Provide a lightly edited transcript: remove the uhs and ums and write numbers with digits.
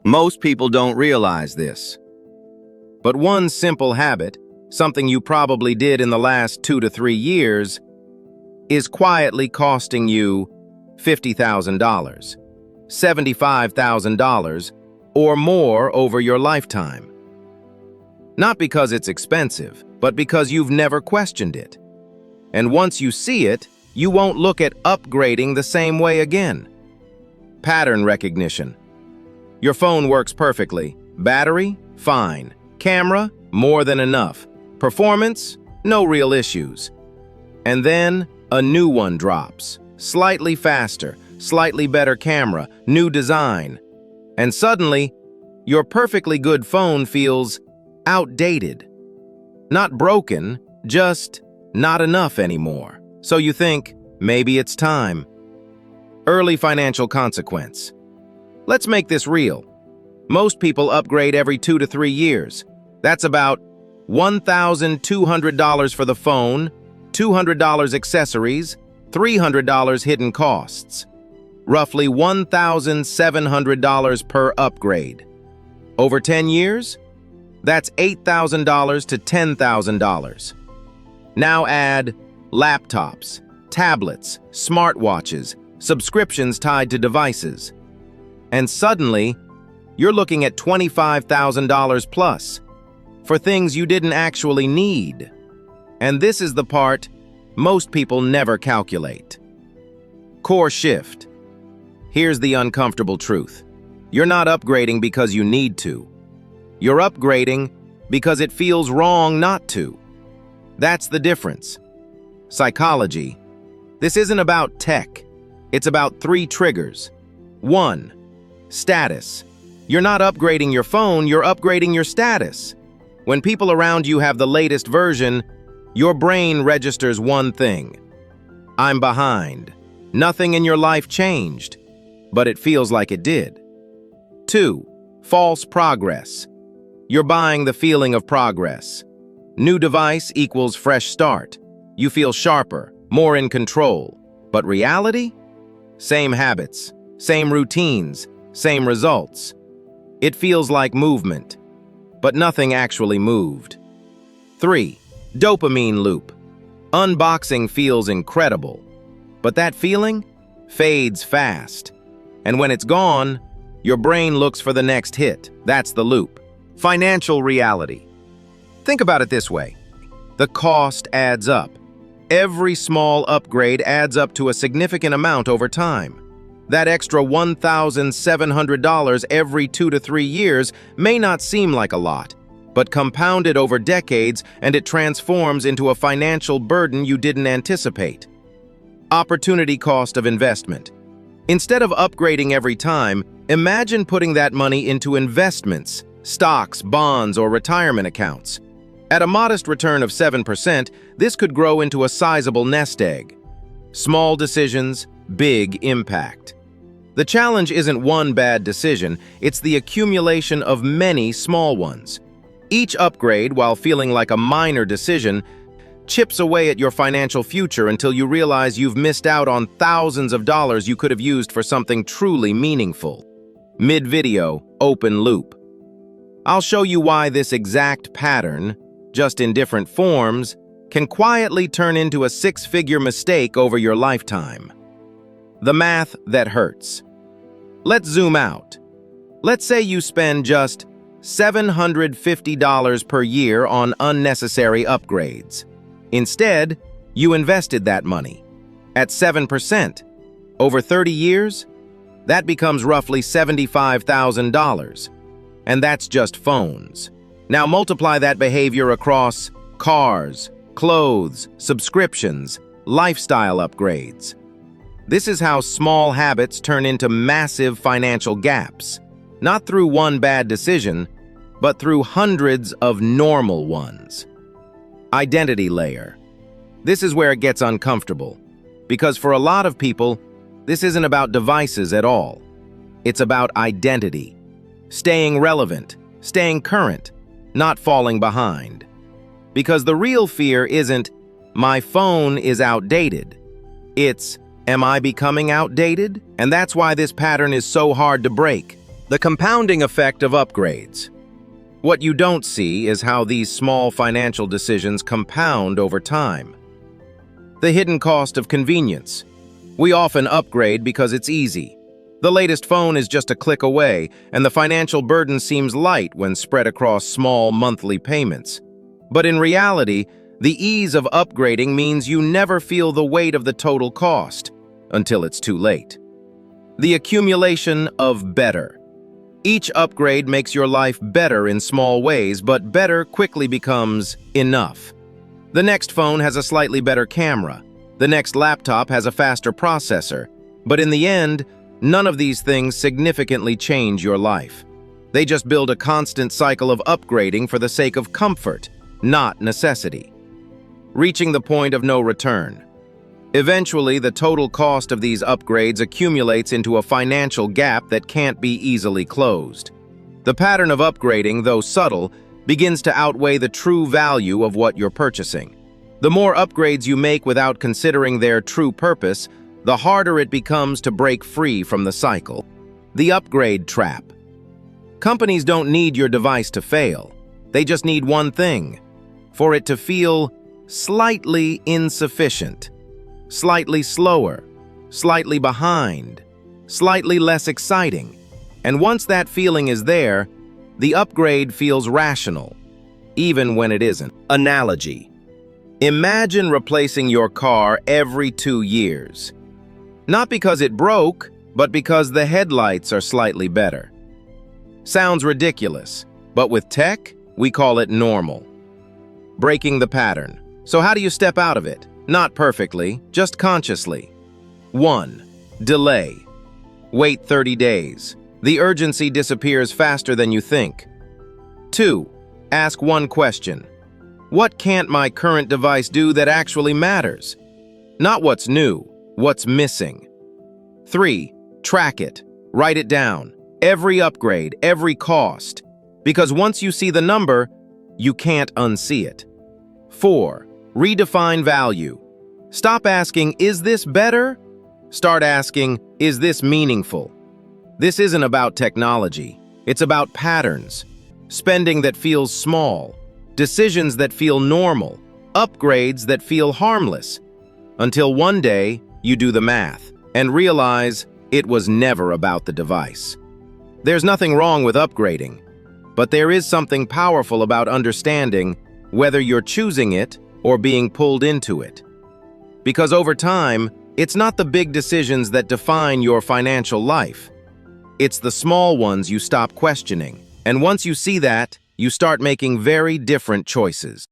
Most people don't realize this. But one simple habit, something you probably did in the last 2 to 3 years, is quietly costing you $50,000, $75,000, or more over your lifetime. Not because it's expensive, but because you've never questioned it. And once you see it, you won't look at upgrading the same way again. Pattern recognition. Your phone works perfectly. Battery? Fine. Camera? More than enough. Performance? No real issues. And then a new one drops. Slightly faster, slightly better camera, new design. And suddenly, your perfectly good phone feels outdated. Not broken, just not enough anymore. So you think, maybe it's time. Early financial consequence. Let's make this real. Most people upgrade every 2 to 3 years. That's about $1,200 for the phone, $200 accessories, $300 hidden costs. Roughly $1,700 per upgrade. Over 10 years? That's $8,000 to $10,000. Now add laptops, tablets, smartwatches, subscriptions tied to devices. And suddenly, you're looking at $25,000 plus for things you didn't actually need. And this is the part most people never calculate. Core shift. Here's the uncomfortable truth. You're not upgrading because you need to. You're upgrading because it feels wrong not to. That's the difference. Psychology. This isn't about tech. It's about 3 triggers. 1. Status. You're not upgrading your phone, you're upgrading your status. When people around you have the latest version, your brain registers one thing. I'm behind. Nothing in your life changed, but it feels like it did. 2. False progress. You're buying the feeling of progress. New device equals fresh start. You feel sharper, more in control. But reality? Same habits, same routines, same results. It feels like movement, but nothing actually moved. 3. Dopamine loop. Unboxing feels incredible, but that feeling fades fast. And when it's gone, your brain looks for the next hit. That's the loop. Financial reality. Think about it this way. The cost adds up. Every small upgrade adds up to a significant amount over time. That extra $1,700 every 2 to 3 years may not seem like a lot, but compounded over decades and it transforms into a financial burden you didn't anticipate. Opportunity cost of investment. Instead of upgrading every time, imagine putting that money into investments, stocks, bonds, or retirement accounts. At a modest return of 7%, this could grow into a sizable nest egg. Small decisions, big impact. The challenge isn't one bad decision, it's the accumulation of many small ones. Each upgrade, while feeling like a minor decision, chips away at your financial future until you realize you've missed out on thousands of dollars you could have used for something truly meaningful. Mid-video, open loop. I'll show you why this exact pattern, just in different forms, can quietly turn into a 6-figure mistake over your lifetime. The math that hurts. Let's zoom out. Let's say you spend just $750 per year on unnecessary upgrades. Instead, you invested that money. At 7%, over 30 years, that becomes roughly $75,000. And that's just phones. Now multiply that behavior across cars, clothes, subscriptions, lifestyle upgrades. This is how small habits turn into massive financial gaps, not through one bad decision, but through hundreds of normal ones. Identity layer. This is where it gets uncomfortable, because for a lot of people, this isn't about devices at all. It's about identity, staying relevant, staying current, not falling behind. Because the real fear isn't, my phone is outdated. It's, am I becoming outdated? And that's why this pattern is so hard to break. The compounding effect of upgrades. What you don't see is how these small financial decisions compound over time. The hidden cost of convenience. We often upgrade because it's easy. The latest phone is just a click away, and the financial burden seems light when spread across small monthly payments. But in reality, the ease of upgrading means you never feel the weight of the total cost until it's too late. The accumulation of better. Each upgrade makes your life better in small ways, but better quickly becomes enough. The next phone has a slightly better camera. The next laptop has a faster processor. But in the end, none of these things significantly change your life. They just build a constant cycle of upgrading for the sake of comfort, not necessity. Reaching the point of no return. Eventually, the total cost of these upgrades accumulates into a financial gap that can't be easily closed. The pattern of upgrading, though subtle, begins to outweigh the true value of what you're purchasing. The more upgrades you make without considering their true purpose, the harder it becomes to break free from the cycle. The upgrade trap. Companies don't need your device to fail. They just need one thing: for it to feel slightly insufficient. Slightly slower, slightly behind, slightly less exciting. And once that feeling is there, the upgrade feels rational, even when it isn't. Analogy. Imagine replacing your car every 2 years. Not because it broke, but because the headlights are slightly better. Sounds ridiculous, but with tech, we call it normal. Breaking the pattern. So how do you step out of it? Not perfectly, just consciously. 1. Delay. Wait 30 days. The urgency disappears faster than you think. 2. Ask one question. What can't my current device do that actually matters? Not what's new, what's missing. 3. Track it. Write it down. Every upgrade, every cost. Because once you see the number, you can't unsee it. 4. Redefine value. Stop asking, is this better? Start asking, is this meaningful? This isn't about technology. It's about patterns. Spending that feels small. Decisions that feel normal. Upgrades that feel harmless. Until one day, you do the math and realize it was never about the device. There's nothing wrong with upgrading, but there is something powerful about understanding whether you're choosing it or being pulled into it. Because over time, it's not the big decisions that define your financial life. It's the small ones you stop questioning. And once you see that, you start making very different choices.